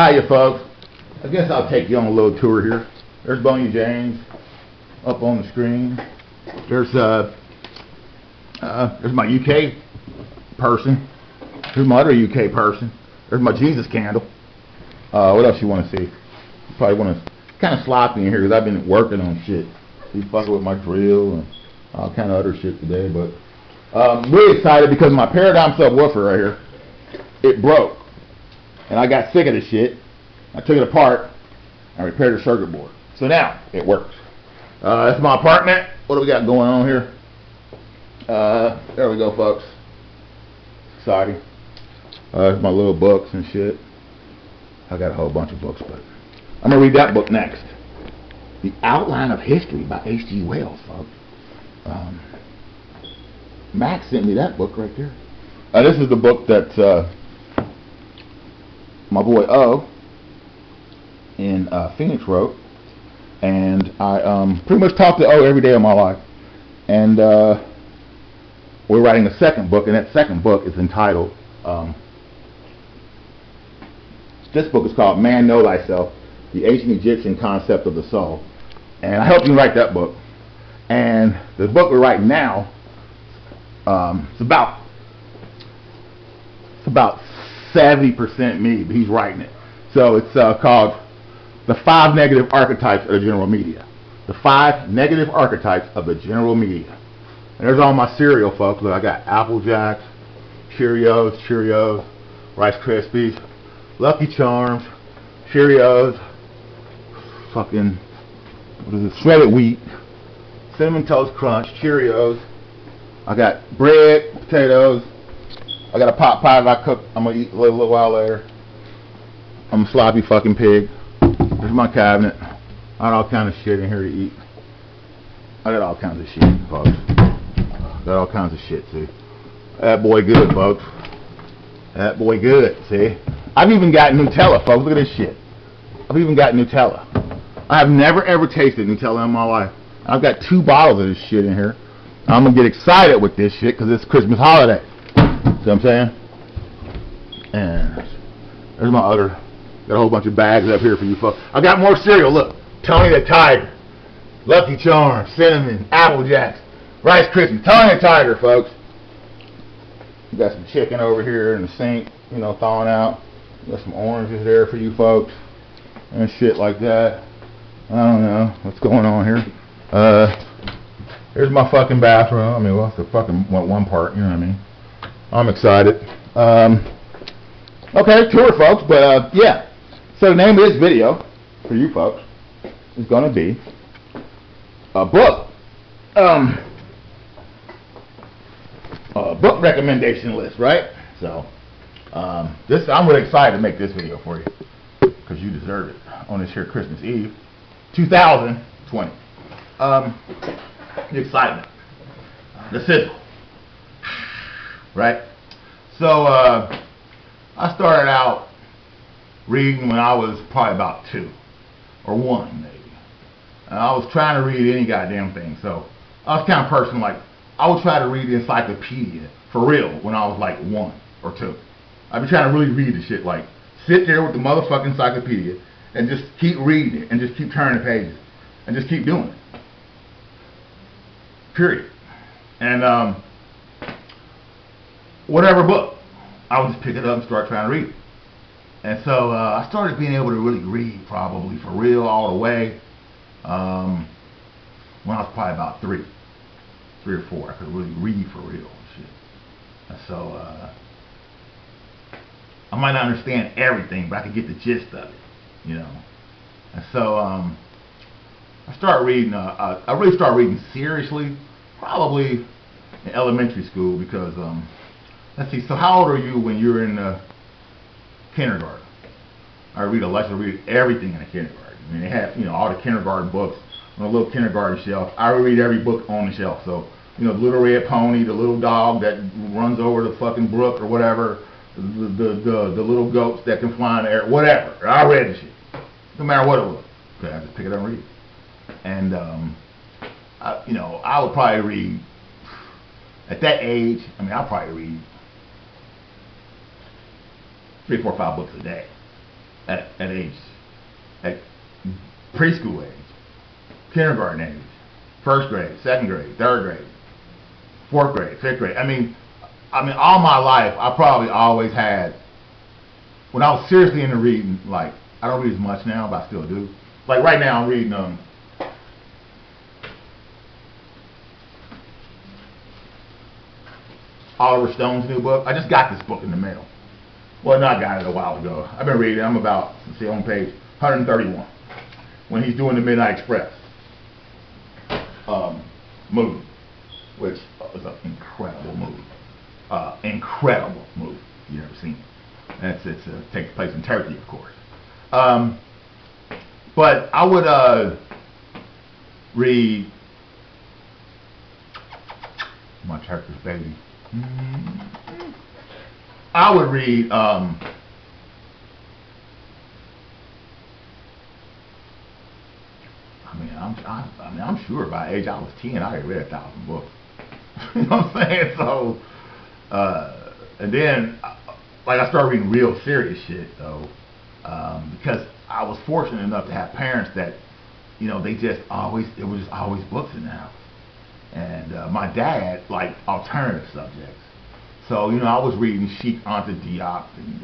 Hiya, folks. I guess I'll take you on a little tour here. There's Boney James up on the screen. There's my UK person. Here's my other UK person. There's my Jesus candle. What else you want to see? You probably want to kind of sloppy in here because I've been working on shit. He's fucking with my drill and all kind of other shit today. But I'm really excited because my paradigm subwoofer right here, it broke. And I got sick of this shit. I took it apart and repaired the circuit board. So now it works. That's my apartment. What do we got going on here? There we go, folks. Exciting. There's my little books and shit. I got a whole bunch of books, but I'm gonna read that book next. The Outline of History by H.G. Wells, folks. Max sent me that book right there. This is the book that my boy O in Phoenix wrote, and I pretty much talk to O every day of my life. And we're writing a second book, and that second book is entitled, this book is called Man Know Thyself, the Ancient Egyptian Concept of the Soul. And I helped him write that book. And the book we're writing now, it's about 70% me, but he's writing it. So it's called The 5 Negative Archetypes of the General Media. The 5 Negative Archetypes of the General Media. And there's all my cereal, folks. Look, I got Apple Jacks, Cheerios, Rice Krispies, Lucky Charms, Cheerios, fucking, what is it, shredded wheat, Cinnamon Toast Crunch, Cheerios. I got bread, potatoes. I got a pot pie that I cook. I'm gonna eat a little while later. I'm a sloppy fucking pig. There's my cabinet. I got all kinds of shit in here to eat. I got all kinds of shit, folks. Got all kinds of shit, see. That boy good, folks. That boy good, see. I've even got Nutella, folks. Look at this shit. I've even got Nutella. I have never ever tasted Nutella in my life. I've got 2 bottles of this shit in here. I'm gonna get excited with this shit because it's Christmas holiday. See what I'm saying? And there's my other, got a whole bunch of bags up here for you folks. I got more cereal, look. Tony the Tiger, Lucky Charms, Cinnamon, Apple Jacks, Rice Krispies, Tony the Tiger, folks. We got some chicken over here in the sink, you know, thawing out. Got some oranges there for you folks and shit like that. I don't know what's going on here. Here's my fucking bathroom. I mean, well, it's the fucking one part, you know what I mean? I'm excited. Okay, tour, folks, but yeah. So the name of this video for you folks is going to be a book. A book recommendation list, right? So I'm really excited to make this video for you because you deserve it on this here Christmas Eve 2020. The excitement, the sizzle, right? So I started out reading when I was probably about 2 or 1 maybe. And I was trying to read any goddamn thing. So I was kind of person like I would try to read the encyclopedia for real when I was like 1 or 2. I'd be trying to really read the shit, like sit there with the motherfucking encyclopedia and just keep reading it and just keep turning the pages and just keep doing it. Period. And whatever book, I would just pick it up and start trying to read it. And so I started being able to really read probably for real all the way when I was probably about 3 or 4. I could really read for real and shit. And so I might not understand everything, but I could get the gist of it, you know. And so I started reading. I really started reading seriously, probably in elementary school because let's see. So how old are you when you're in kindergarten? I read everything in the kindergarten. I mean, they have all the kindergarten books on a little kindergarten shelf. I read every book on the shelf. So the Little Red Pony, the little dog that runs over the fucking brook or whatever, the little goats that can fly in the air, whatever. I read the shit, no matter what it was. Okay, I just pick it up and read it. And I would probably read at that age. I mean, I'll probably read 3, 4, 5 books a day. at preschool age, kindergarten age, first grade, second grade, third grade, fourth grade, fifth grade. I mean, all my life, I probably always had, when I was seriously into reading, like, I don't read as much now, but I still do. Like right now, I'm reading Oliver Stone's new book. I just got this book in the mail. Well, no, I got it a while ago. I've been reading it. I'm about, let's see, on page 131. When he's doing the Midnight Express movie, which is an incredible movie. Incredible movie. If you've never seen it. It takes place in Turkey, of course. But I would read my Turkish baby. I would read I'm sure by age I was 10, I had read 1,000 books. You know what I'm saying? So, and then, like, I started reading real serious shit though, because I was fortunate enough to have parents that, you know, it was just always books in the house. And my dad liked alternative subjects. So, you know, I was reading Sheikh Anta Diop and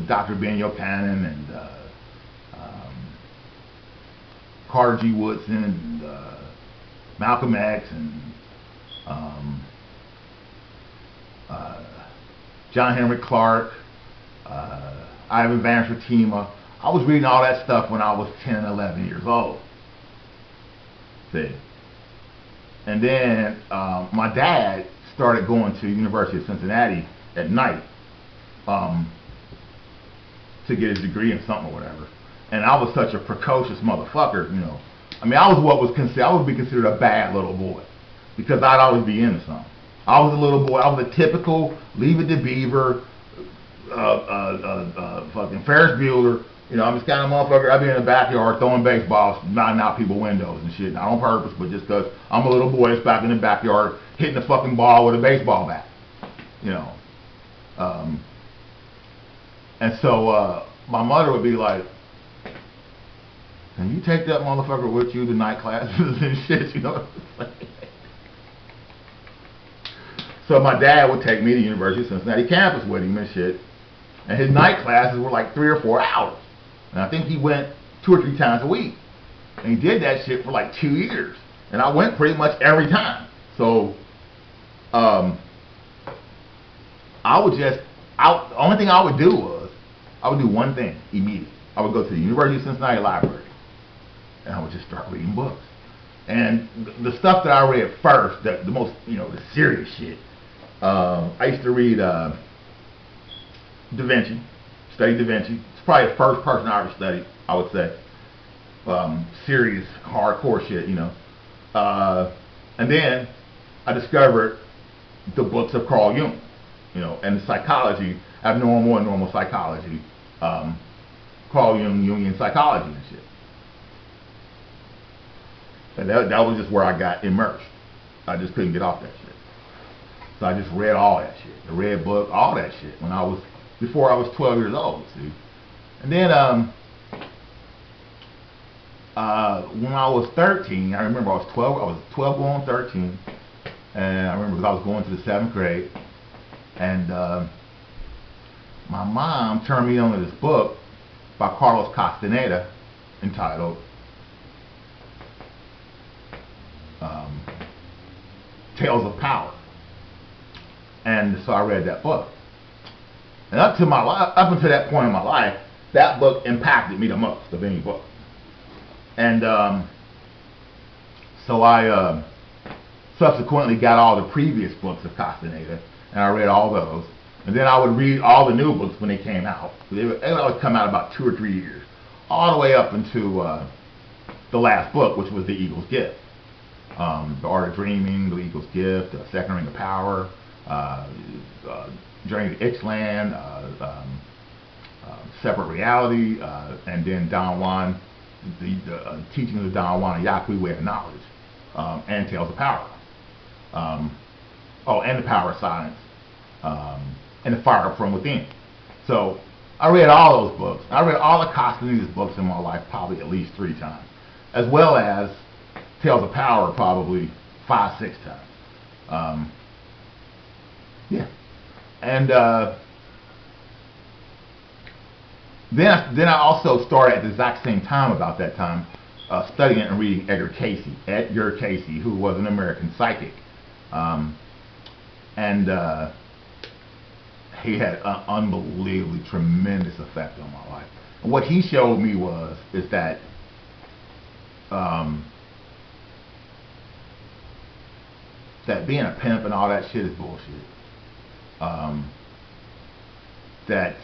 Dr. Ben Buchanan and Carter G. Woodson and Malcolm X and John Henry Clark, Ivan Van Fatima. I was reading all that stuff when I was 10 and 11 years old. See? And then my dad started going to the University of Cincinnati at night to get his degree in something or whatever. And I was such a precocious motherfucker, you know. I mean, I would be considered a bad little boy because I'd always be into something. I was a little boy. I was a typical Leave It to Beaver, fucking Ferris Bueller. You know, I'm this kind of motherfucker. I'd be in the backyard throwing baseballs, knocking out people's windows and shit. Not on purpose, but just because I'm a little boy that's back in the backyard hitting the fucking ball with a baseball bat. You know. And so my mother would be like, "Can you take that motherfucker with you to night classes and shit?" You know. So my dad would take me to the University of Cincinnati campus with him and shit. And his night classes were like 3 or 4 hours. And I think he went 2 or 3 times a week. And he did that shit for like 2 years. And I went pretty much every time. So, the only thing I would do was, I would do one thing immediately. I would go to the University of Cincinnati library. And I would just start reading books. And the stuff that I read first, the most, you know, the serious shit, I used to read Da Vinci, study Da Vinci. It's probably the first person I ever studied, I would say. Serious, hardcore shit, you know. And then I discovered the books of Carl Jung, you know, and the psychology, abnormal and normal psychology, Carl Jung, Jungian psychology and shit. And that was just where I got immersed. I just couldn't get off that shit. So I just read all that shit. The red book, all that shit before I was 12 years old, see. And then when I was 13, I remember I was 12 going on 13. And I remember because I was going to the 7th grade. And my mom turned me on to this book by Carlos Castaneda entitled Tales of Power. And so I read that book. And up until that point in my life, that book impacted me the most of any book. And so I subsequently got all the previous books of Castaneda, and I read all those. And then I would read all the new books when they came out. They would always come out about 2 or 3 years, all the way up into the last book, which was The Eagle's Gift. The Art of Dreaming, The Eagle's Gift, Second Ring of Power, Journey to Ixtlan, Separate Reality, and then Don Juan, the Teachings of Don Juan, a Yaqui Way of Knowledge, and Tales of Power. And The Power of Silence, and The Fire from Within. So I read all those books. I read all the Castaneda's books in my life probably at least 3 times, as well as Tales of Power probably 5, 6 times. Yeah, and then I also started at the exact same time, about that time, studying and reading Edgar Cayce, who was an American psychic, and he had an unbelievably tremendous effect on my life. And what he showed me is that that being a pimp and all that shit is bullshit. That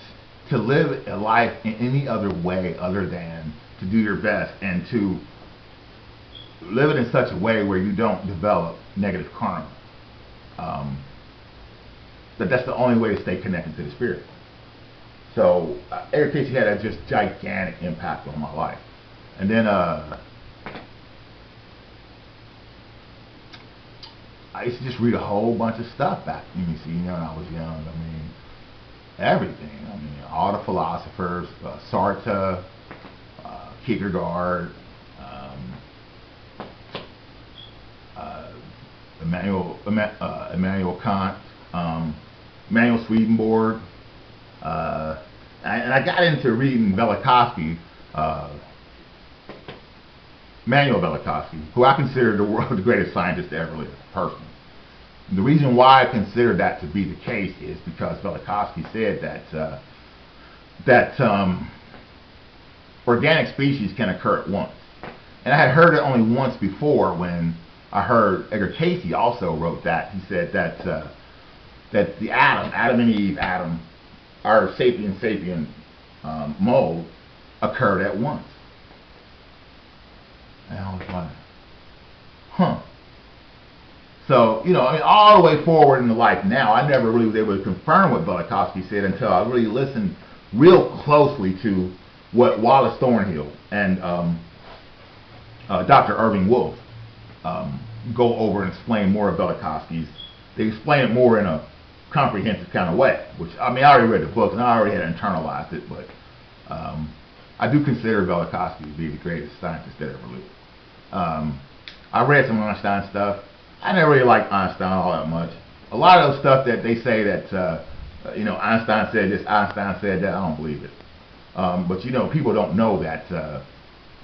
to live a life in any other way other than to do your best and to live it in such a way where you don't develop negative karma. That's the only way to stay connected to the spirit. So Edgar Cayce had a just gigantic impact on my life. And then I used to just read a whole bunch of stuff back, when I was young. I mean, everything. I mean, all the philosophers, Sartre, Kierkegaard, Immanuel Kant, Emanuel Swedenborg, and I got into reading Velikovsky, Manuel Velikovsky, who I consider the greatest scientist to ever live, personally. The reason why I consider that to be the case is because Velikovsky said that organic species can occur at once. And I had heard it only once before, when I heard Edgar Cayce also wrote that. He said that the Adam and Eve, our sapien mold, occurred at once. And I was like, huh. So, all the way forward in the life now, I never really was able to confirm what Velikovsky said until I really listened real closely to what Wallace Thornhill and Dr. Irving Wolfe go over and explain more of Velikovsky's. They explain it more in a comprehensive kind of way, which, I already read the book and I already had internalized it, but I do consider Velikovsky to be the greatest scientist that ever lived. I read some Einstein stuff. I never really liked Einstein all that much. A lot of those stuff that they say that, Einstein said this, Einstein said that, I don't believe it. But people don't know that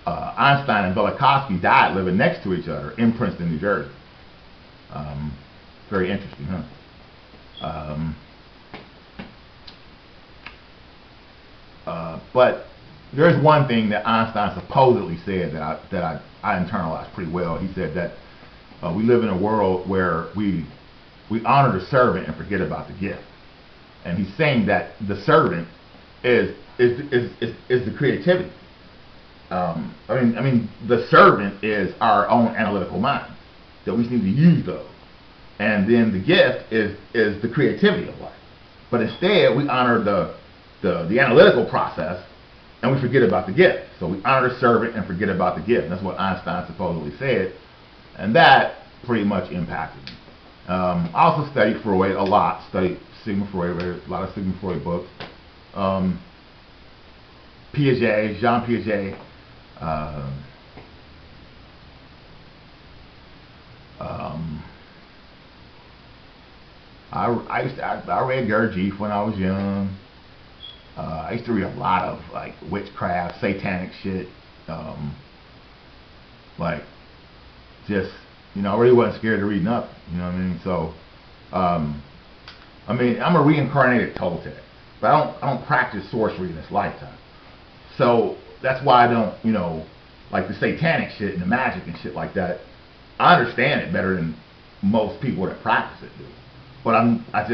Einstein and Velikovsky died living next to each other in Princeton, New Jersey. Very interesting, huh? But there's one thing that Einstein supposedly said that I internalized pretty well. He said that we live in a world where we honor the servant and forget about the gift. And he's saying that the servant is the creativity. I mean, the servant is our own analytical mind, that we just need to use those. And then the gift is the creativity of life. But instead, we honor the analytical process and we forget about the gift. So we honor the servant and forget about the gift. And that's what Einstein supposedly said. And that pretty much impacted me. I also studied Freud a lot. Studied Sigmund Freud, read a lot of Sigmund Freud books. Piaget, Jean Piaget. I read Gurdjieff when I was young. I used to read a lot of like witchcraft, satanic shit. I really wasn't scared to read nothing. You know what I mean? So, I'm a reincarnated Toltec, but I don't practice sorcery in this lifetime. So that's why I don't, like the satanic shit and the magic and shit like that. I understand it better than most people that practice it do. But I'm not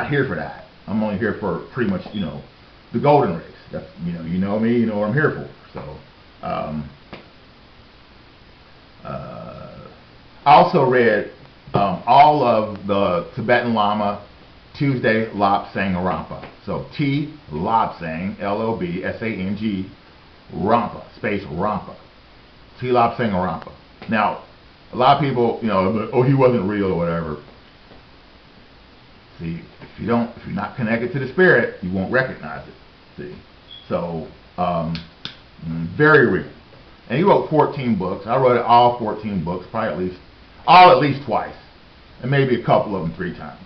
here for that. I'm only here for pretty much, the golden race. That's, you know me, you know what I'm here for. So, I also read all of the Tibetan Lama Tuesday Lobsang Rampa. So T Lobsang, Lobsang, Rampa, space Rampa. T Lobsang Rampa. Now, a lot of people, he wasn't real or whatever. See, if you're not connected to the spirit, you won't recognize it. See, so very real. And he wrote 14 books. I wrote all 14 books, probably at least twice, and maybe a couple of them 3 times.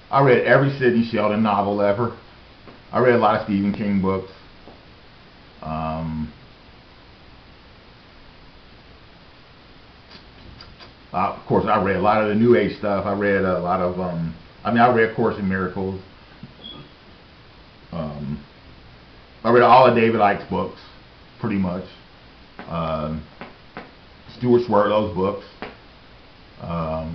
I read every Sidney Sheldon novel ever. I read a lot of Stephen King books. Of course, I read a lot of the New Age stuff. I read a lot of, I read Course in Miracles. I read all of David Icke's books, pretty much. Stuart Swirlow's books. I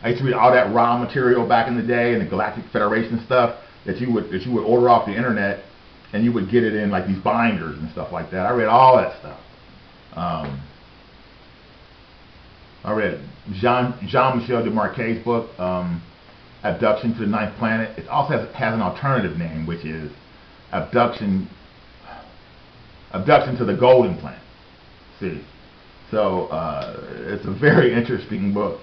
used to read all that raw material back in the day, and the Galactic Federation stuff that you would order off the internet, and you would get it in like these binders and stuff like that. I read all that stuff. I read Jean-Michel Desmarquet's book, Abduction to the Ninth Planet. It also has an alternative name, which is Abduction to the Golden Planet. See, so it's a very interesting book,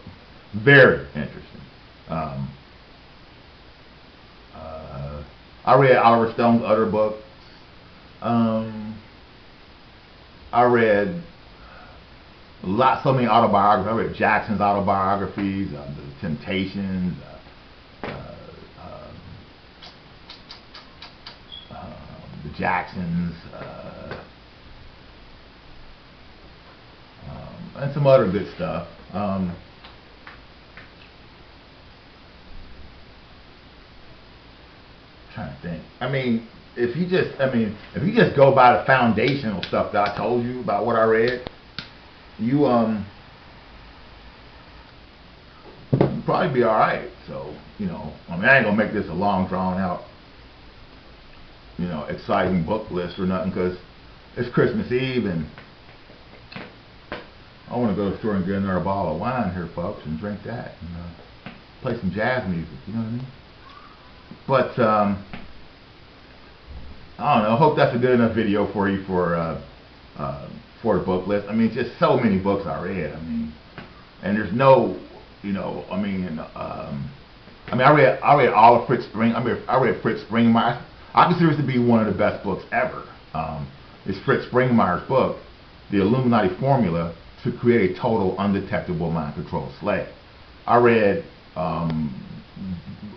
very interesting. I read Oliver Stone's other books. I read so many autobiographies. I read Jackson's autobiographies, The Temptations, the Jacksons, and some other good stuff. Trying to think. If you just go by the foundational stuff that I told you about what I read, you probably be all right. So I ain't gonna make this a long, drawn out, exciting book list or nothing, because it's Christmas Eve and I want to go to the store and get another bottle of wine here, folks, and drink that and play some jazz music. You know what I mean? But I don't know. I hope that's a good enough video for you for the book list. Just so many books I read. And there's no, I read all of Fritz Spring. I read Fritz Springmeier. I consider this to be one of the best books ever. It's Fritz Springmeier's book, The Illuminati Formula to Create a Total Undetectable Mind Control Slave. I read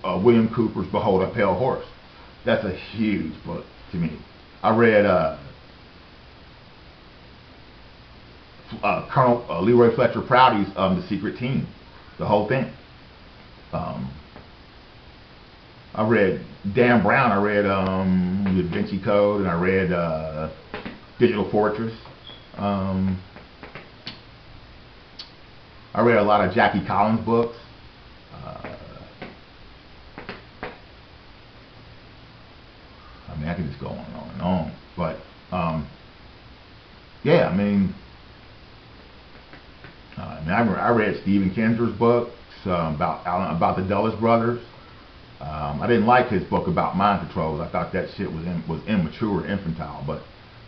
William Cooper's Behold a Pale Horse. That's a huge book to me. I read Colonel Leroy Fletcher Prouty's The Secret Team, the whole thing. I read Dan Brown. I read The Da Vinci Code, and I read Digital Fortress. I read a lot of Jackie Collins books. I can just go on and on. But yeah, I read Stephen Kinser's books about the Dulles brothers. I didn't like his book about mind control. I thought that shit was immature and infantile.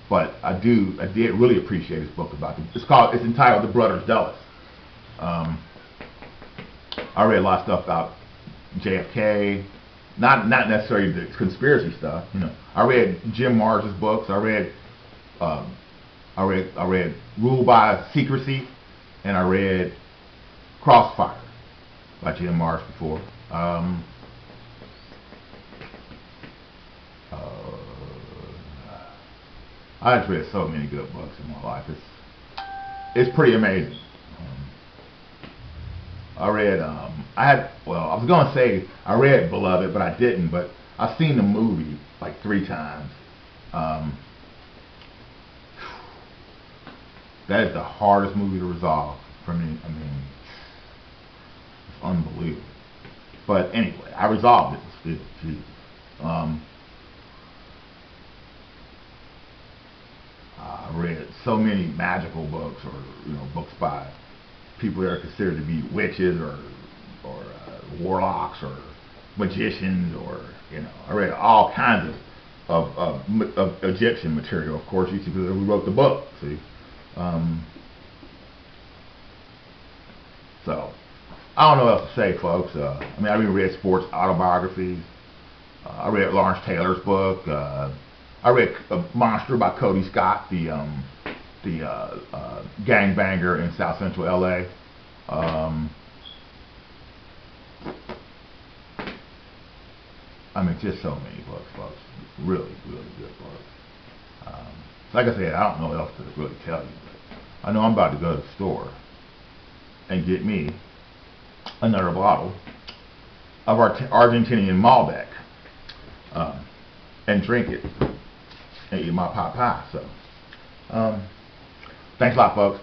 But I did really appreciate his book about it's entitled The Brothers Dulles. I read a lot of stuff about JFK. Not necessarily the conspiracy stuff, I read Jim Marrs's books. I read Rule by Secrecy, and I read Crossfire by Jim Marrs before. I just read so many good books in my life. It's pretty amazing. I read, I was going to say I read Beloved, but I didn't, but I've seen the movie like 3 times. That is the hardest movie to resolve for me. It's unbelievable. But anyway, I resolved it. I read so many magical books, or books by people that are considered to be witches or warlocks or magicians, or I read all kinds of Egyptian material, of course, because we wrote the book. See, So I don't know what else to say, folks. I mean, I even read sports autobiographies. I read Lawrence Taylor's book. I read Monster by Cody Scott, the gangbanger in South Central LA. I mean, just so many books, folks. Really, really good books. Like I said, I don't know what else to really tell you, but I know I'm about to go to the store and get me another bottle of our Argentinian Malbec and drink it and eat my pot pie. So, thanks a lot, folks.